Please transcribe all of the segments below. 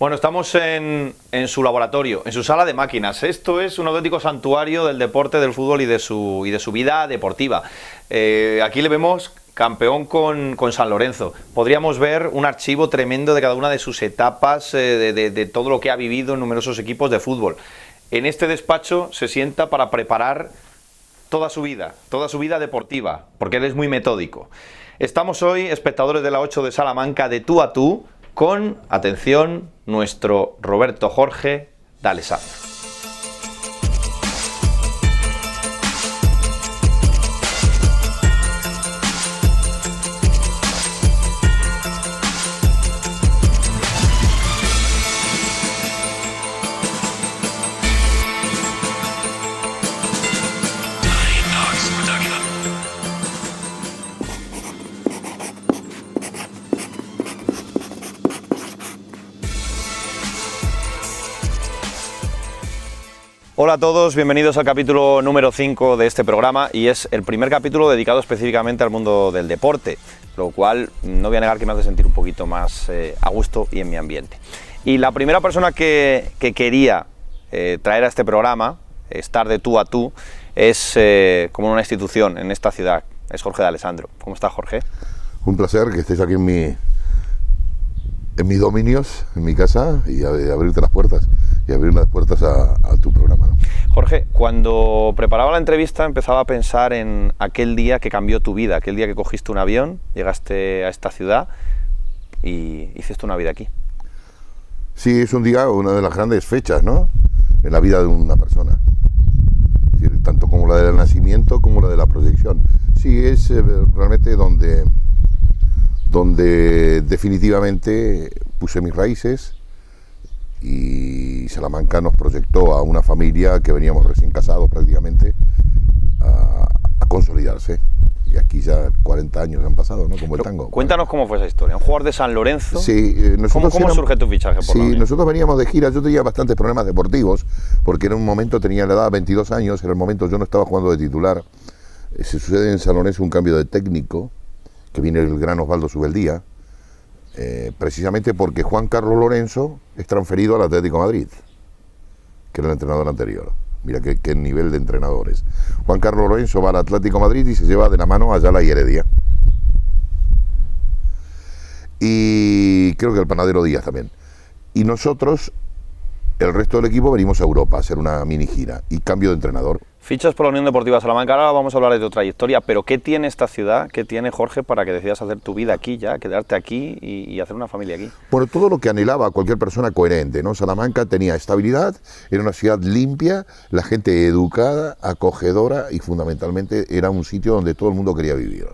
Bueno, estamos en su laboratorio, en su sala de máquinas. Esto es un auténtico santuario del deporte, del fútbol y de su vida deportiva. Aquí le vemos campeón con San Lorenzo. Podríamos ver un archivo tremendo de cada una de sus etapas, de todo lo que ha vivido en numerosos equipos de fútbol. En este despacho se sienta para preparar toda su vida deportiva, porque él es muy metódico. Estamos hoy, espectadores de la 8 de Salamanca, de tú a tú, con, atención, nuestro Roberto Jorge D'Alessandro. Hola a todos, bienvenidos al capítulo número 5 de este programa, y es el primer capítulo dedicado específicamente al mundo del deporte, lo cual no voy a negar que me hace sentir un poquito más a gusto y en mi ambiente. Y la primera persona que quería traer a este programa, estar de tú a tú, es como una institución en esta ciudad, es Jorge D'Alessandro. ¿Cómo estás, Jorge? Un placer que estés aquí en mis dominios, en mi casa, y abrirte las puertas. Y abrir las puertas a tu programa, ¿no? Jorge, cuando preparaba la entrevista empezaba a pensar en aquel día que cambió tu vida, aquel día que cogiste un avión, llegaste a esta ciudad y hiciste una vida aquí. Sí, es un día, una de las grandes fechas, ¿no?, en la vida de una persona. Es decir, tanto como la del nacimiento como la de la proyección. Sí, es realmente donde definitivamente puse mis raíces, y Salamanca nos proyectó a una familia que veníamos recién casados prácticamente a consolidarse. Y aquí ya 40 años han pasado, ¿no?, como el tango. Cuéntanos cómo fue esa historia. Un jugador de San Lorenzo. Sí, ¿Cómo surge tu fichaje por la Unión? Nosotros veníamos de gira. Yo tenía bastantes problemas deportivos, porque en un momento tenía la edad de 22 años, en el momento yo no estaba jugando de titular. Se sucede en San Lorenzo un cambio de técnico, que viene el gran Osvaldo Subeldía, precisamente porque Juan Carlos Lorenzo es transferido al Atlético de Madrid, que era el entrenador anterior. Mira qué nivel de entrenadores. Juan Carlos Lorenzo va al Atlético de Madrid y se lleva de la mano a Ayala y Heredia. Y creo que el Panadero Díaz también. Y nosotros, el resto del equipo, venimos a Europa a hacer una mini gira y cambio de entrenador. Fichas por la Unión Deportiva Salamanca. Ahora vamos a hablar de tu trayectoria, pero ¿qué tiene esta ciudad, qué tiene, Jorge, para que decidas hacer tu vida aquí ya, quedarte aquí y hacer una familia aquí? Bueno, todo lo que anhelaba cualquier persona coherente, ¿no? Salamanca tenía estabilidad, era una ciudad limpia, la gente educada, acogedora, y fundamentalmente era un sitio donde todo el mundo quería vivir.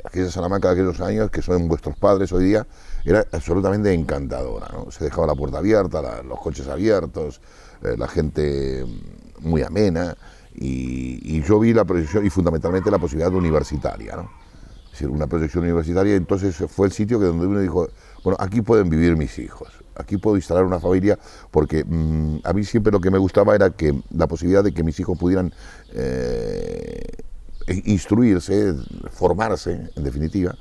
Aquella Salamanca de aquellos años, que son vuestros padres hoy día, era absolutamente encantadora, ¿no? Se dejaba la puerta abierta, los coches abiertos, la gente muy amena, y yo vi la proyección y fundamentalmente la posibilidad universitaria, ¿no? Es decir, una proyección universitaria. Entonces fue el sitio donde uno dijo, bueno, aquí pueden vivir mis hijos, aquí puedo instalar una familia, porque a mí siempre lo que me gustaba era que la posibilidad de que mis hijos pudieran instruirse, formarse, en definitiva,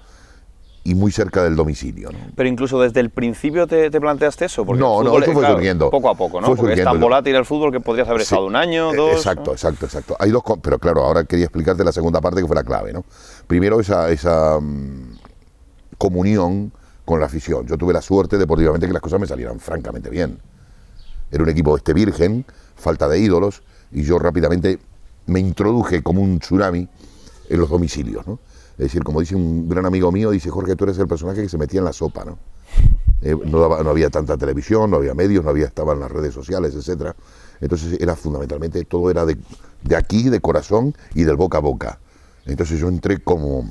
y muy cerca del domicilio, ¿no? Pero incluso desde el principio te planteaste eso, porque no, eso fue surgiendo. Poco a poco, ¿no? Porque es tan volátil el fútbol que podrías haber estado un año, dos. Exacto, ¿no? Exacto. Hay dos, pero claro, ahora quería explicarte la segunda parte, que fue la clave, ¿no? Primero, esa comunión con la afición. Yo tuve la suerte deportivamente que las cosas me salieran francamente bien. Era un equipo virgen, falta de ídolos, y yo rápidamente me introduje como un tsunami en los domicilios, ¿no? Es decir, como dice un gran amigo mío, dice: Jorge, tú eres el personaje que se metía en la sopa, ¿no? No había tanta televisión, no había medios, estaban las redes sociales, etcétera. Entonces era fundamentalmente, todo era de aquí, de corazón y del boca a boca. Entonces yo entré como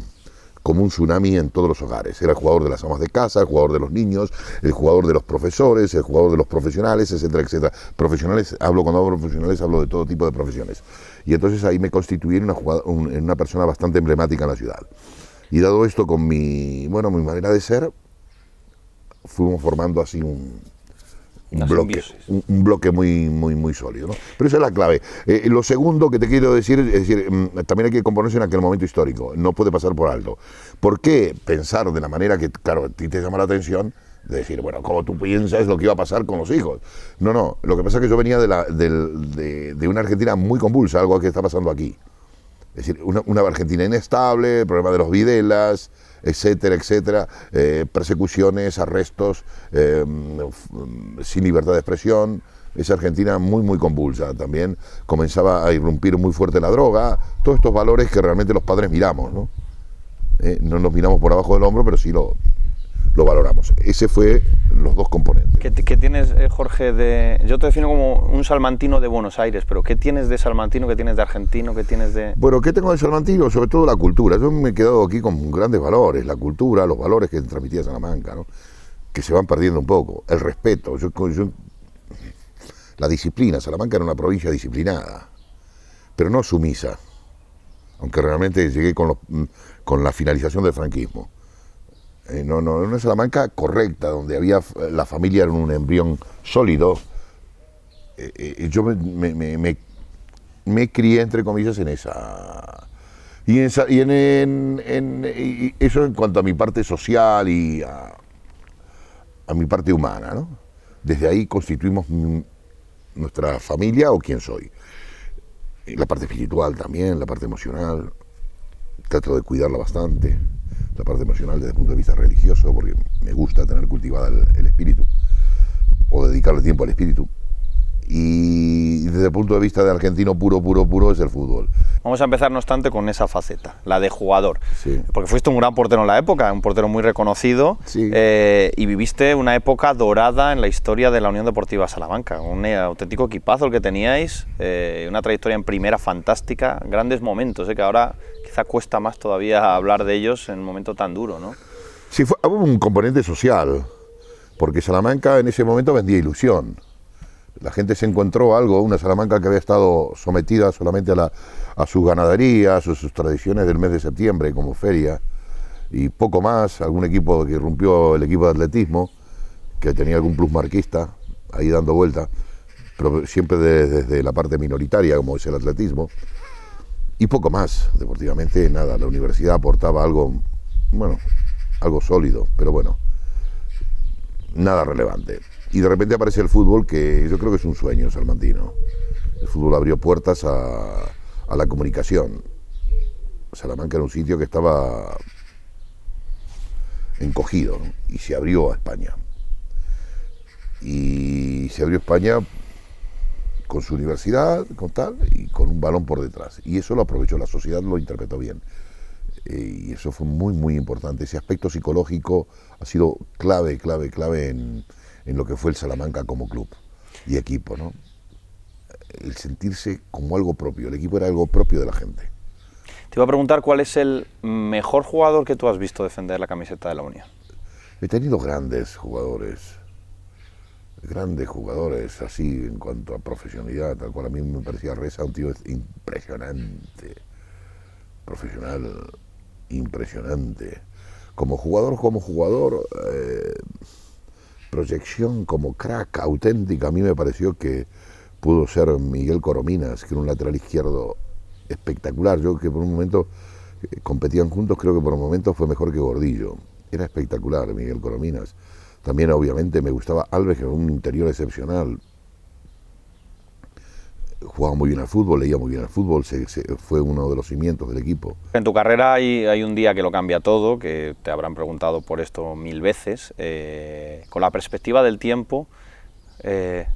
un tsunami en todos los hogares. Era el jugador de las amas de casa, el jugador de los niños, el jugador de los profesores, el jugador de los profesionales, etcétera, etcétera. Profesionales, cuando hablo de profesionales, hablo de todo tipo de profesiones. Y entonces ahí me constituí en una persona bastante emblemática en la ciudad. Y dado esto, con mi manera de ser, fuimos formando así un bloque muy sólido, ¿no? Pero esa es la clave. Lo segundo que te quiero decir, es decir, también hay que componerse en aquel momento histórico, no puede pasar por alto. ¿Por qué pensar de la manera que, claro, a ti te llama la atención, De decir, bueno, ¿cómo tú piensas lo que iba a pasar con los hijos? No, lo que pasa es que yo venía de una Argentina muy convulsa, algo que está pasando aquí. Es decir, una Argentina inestable, el problema de los Videlas, etcétera, etcétera, persecuciones, arrestos, sin libertad de expresión. Esa Argentina muy, muy convulsa. También comenzaba a irrumpir muy fuerte la droga, todos estos valores que realmente los padres miramos, ¿no? No los miramos por abajo del hombro, pero sí lo valoramos. Ese fue los dos componentes. ¿Qué tienes, Jorge, yo te defino como un salmantino de Buenos Aires, pero qué tienes de salmantino, qué tienes de argentino, qué tienes de...? Bueno, ¿qué tengo de salmantino? Sobre todo la cultura. Yo me he quedado aquí con grandes valores, la cultura, los valores que transmitía Salamanca, ¿no? Que se van perdiendo un poco. El respeto, la disciplina. Salamanca era una provincia disciplinada, pero no sumisa, aunque realmente llegué con la finalización del franquismo. No, una Salamanca correcta, donde la familia era un embrión sólido. Yo me crié, entre comillas, en esa. Y eso en cuanto a mi parte social y a mi parte humana, ¿no? Desde ahí constituimos nuestra familia o quién soy. La parte espiritual también, la parte emocional. Trato de cuidarla bastante. La parte emocional desde el punto de vista religioso, porque me gusta tener cultivada el espíritu, o dedicarle tiempo al espíritu. Y desde el punto de vista de argentino puro es el fútbol. Vamos a empezar, no obstante, con esa faceta, la de jugador. Sí. Porque fuiste un gran portero en la época, un portero muy reconocido, sí. Y viviste una época dorada en la historia de la Unión Deportiva Salamanca. Un auténtico equipazo el que teníais, una trayectoria en primera fantástica, grandes momentos, que ahora quizá cuesta más todavía hablar de ellos en un momento tan duro, ¿no? Sí, hubo un componente social, porque Salamanca en ese momento vendía ilusión. La gente se encontró algo, una Salamanca que había estado sometida solamente a sus ganaderías, a sus tradiciones del mes de septiembre como feria, y poco más, algún equipo que irrumpió, el equipo de atletismo, que tenía algún plus marquista ahí dando vuelta, pero siempre desde la parte minoritaria, como es el atletismo, y poco más, deportivamente nada. La universidad aportaba algo, algo sólido, pero bueno, nada relevante. Y de repente aparece el fútbol, que yo creo que es un sueño salmantino. El fútbol abrió puertas a la comunicación. Salamanca era un sitio que estaba encogido, ¿no? Y se abrió a España. Y se abrió España con su universidad, con tal, y con un balón por detrás. Y eso lo aprovechó, la sociedad lo interpretó bien. Y eso fue muy, muy importante. Ese aspecto psicológico ha sido clave en lo que fue el Salamanca como club y equipo, ¿no? El sentirse como algo propio, el equipo era algo propio de la gente. Te iba a preguntar cuál es el mejor jugador que tú has visto defender la camiseta de la Unión. He tenido grandes jugadores así en cuanto a profesionalidad, tal cual a mí me parecía Reza un tío impresionante, profesional, impresionante. Como jugador, proyección como crack auténtica, a mí me pareció que pudo ser Miguel Corominas, que era un lateral izquierdo espectacular. Yo que por un momento competían juntos, creo que por un momento fue mejor que Gordillo. Era espectacular Miguel Corominas. También obviamente me gustaba Alves, que era un interior excepcional. Jugaba muy bien al fútbol, leía muy bien al fútbol, fue uno de los cimientos del equipo. En tu carrera hay un día que lo cambia todo, que te habrán preguntado por esto 1000 veces. Con la perspectiva del tiempo,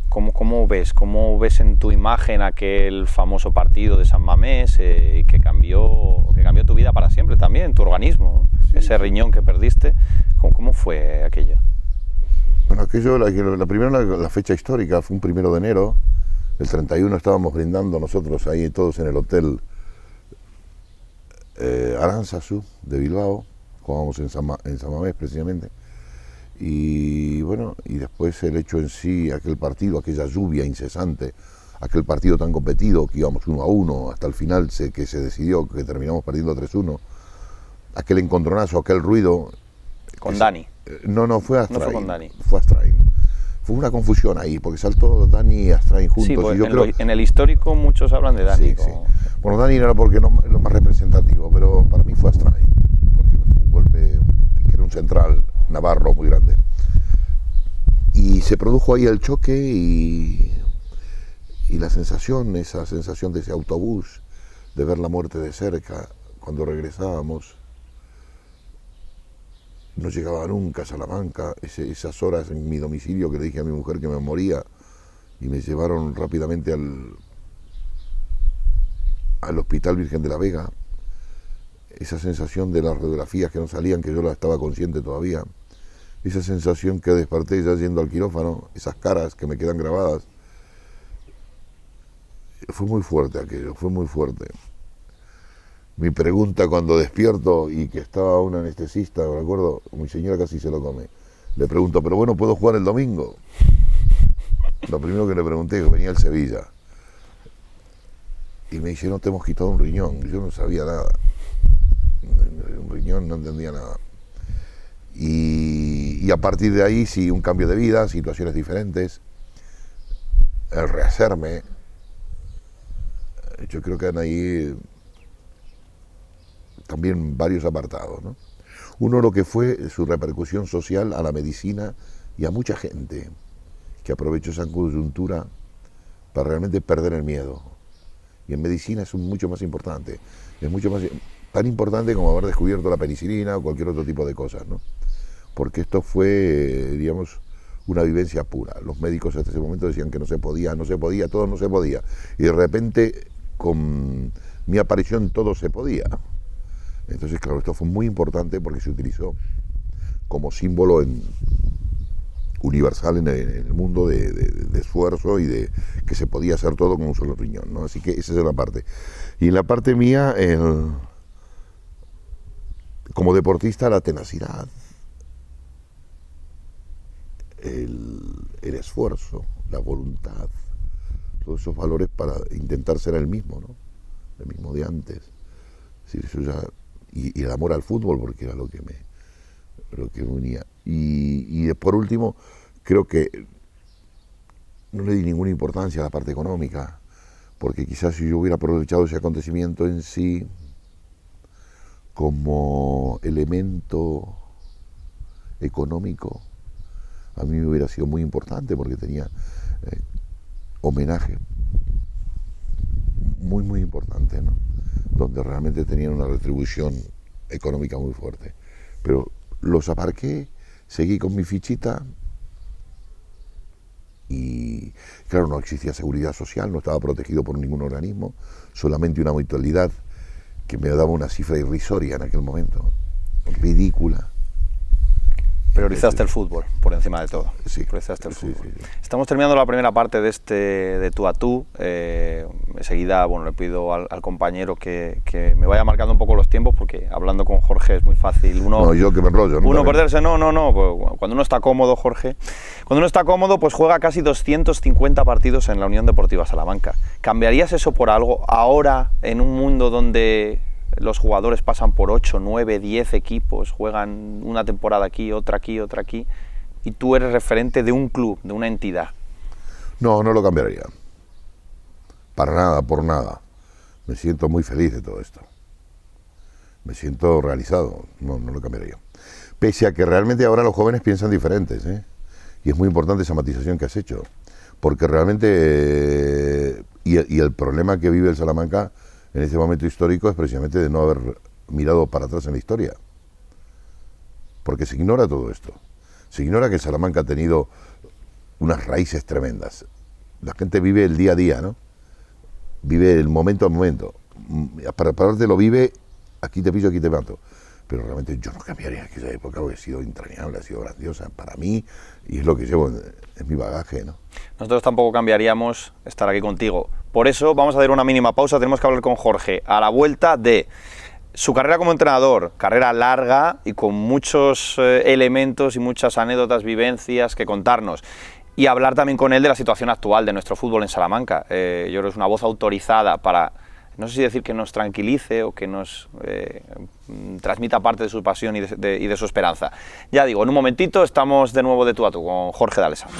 ¿cómo ves en tu imagen aquel famoso partido de San Mamés que cambió tu vida para siempre también, tu organismo, sí, ese riñón que perdiste? ¿Cómo fue aquello? Bueno, aquello, la primera, la fecha histórica fue un 1 de enero. El 31 estábamos brindando nosotros ahí todos en el hotel Aránzazu de Bilbao, jugábamos en San Mamés precisamente, y bueno, y después el hecho en sí, aquel partido, aquella lluvia incesante, aquel partido tan competido que íbamos 1-1 hasta el final que se decidió que terminamos perdiendo 3-1, aquel encontronazo, aquel ruido. ¿Con Dani? No, fue Astrain. No fue con Dani. Fue Astrain. Fue una confusión ahí, porque saltó Dani y Astrain juntos. Sí, pues y yo en el histórico muchos hablan de Dani. Sí, como... sí. Bueno, Dani era porque lo más representativo, pero para mí fue Astrain, porque fue un golpe que era un central navarro muy grande. se produjo ahí el choque y la sensación, esa sensación de ese autobús, de ver la muerte de cerca, cuando regresábamos, no llegaba nunca a Salamanca, esas horas en mi domicilio que le dije a mi mujer que me moría y me llevaron rápidamente al Hospital Virgen de la Vega, esa sensación de las radiografías que no salían, que yo la estaba consciente todavía, esa sensación que desperté ya yendo al quirófano, esas caras que me quedan grabadas, fue muy fuerte aquello, fue muy fuerte. Mi pregunta cuando despierto y que estaba un anestesista, me acuerdo, mi señora casi se lo come, le pregunto, pero bueno, ¿puedo jugar el domingo? Lo primero que le pregunté, que venía el Sevilla, y me dice, no, te hemos quitado un riñón. Yo no sabía nada, un riñón, no entendía nada. Y a partir de ahí, sí, un cambio de vida, situaciones diferentes, el rehacerme. Yo creo que han ahí también varios apartados, ¿no? Uno, lo que fue su repercusión social a la medicina y a mucha gente que aprovechó esa coyuntura para realmente perder el miedo. Y en medicina es mucho más importante, es mucho más tan importante como haber descubierto la penicilina o cualquier otro tipo de cosas, ¿no? Porque esto fue, digamos, una vivencia pura. Los médicos hasta ese momento decían que no se podía, todo no se podía. Y de repente, con mi aparición, todo se podía. Entonces, claro, esto fue muy importante porque se utilizó como símbolo universal en el mundo de esfuerzo y de que se podía hacer todo con un solo riñón, ¿no? Así que esa es la parte. Y en la parte mía, como deportista, la tenacidad, el esfuerzo, la voluntad, todos esos valores para intentar ser el mismo, ¿no? El mismo de antes. Es decir, eso ya, y el amor al fútbol, porque era lo que me unía. Y por último, creo que no le di ninguna importancia a la parte económica, porque quizás si yo hubiera aprovechado ese acontecimiento en sí como elemento económico, a mí me hubiera sido muy importante, porque tenía homenaje muy, muy importante, ¿no? Donde realmente tenían una retribución económica muy fuerte. Pero los aparqué, seguí con mi fichita y, claro, no existía seguridad social, no estaba protegido por ningún organismo, solamente una mutualidad que me daba una cifra irrisoria en aquel momento, ridícula. Priorizaste el fútbol por encima de todo. Sí. Priorizaste el fútbol. Sí. Estamos terminando la primera parte de tú a tú. Enseguida, bueno, le pido al compañero que me vaya marcando un poco los tiempos, porque hablando con Jorge es muy fácil. No, yo que me enrollo. Uno perderse, no. Pues, cuando uno está cómodo, Jorge, cuando uno está cómodo, pues juega casi 250 partidos en la Unión Deportiva Salamanca. ¿Cambiarías eso por algo ahora, en un mundo donde los jugadores pasan por 8, 9, 10 equipos, juegan una temporada aquí, otra aquí, y tú eres referente de un club, de una entidad? No, no lo cambiaría. Para nada, por nada. Me siento muy feliz de todo esto. Me siento realizado. No lo cambiaría. Pese a que realmente ahora los jóvenes piensan diferentes, ¿eh? Y es muy importante esa matización que has hecho. Porque realmente, y el problema que vive el Salamanca en este momento histórico es precisamente de no haber mirado para atrás en la historia. Porque se ignora todo esto. Se ignora que Salamanca ha tenido unas raíces tremendas. La gente vive el día a día, ¿no? Vive el momento a momento. Para pararte lo vive, aquí te pillo, aquí te mato. Pero realmente yo no cambiaría aquella época, porque ha sido entrañable, ha sido grandiosa para mí, y es lo que llevo en mi bagaje, ¿no? Nosotros tampoco cambiaríamos estar aquí contigo. Por eso vamos a dar una mínima pausa, tenemos que hablar con Jorge a la vuelta de su carrera como entrenador, carrera larga y con muchos elementos y muchas anécdotas, vivencias que contarnos. Y hablar también con él de la situación actual de nuestro fútbol en Salamanca. Yo creo que es una voz autorizada para, no sé si decir que nos tranquilice o que nos transmita parte de su pasión y de su esperanza. Ya digo, en un momentito estamos de nuevo de tú a tú con Jorge D'Alessandro.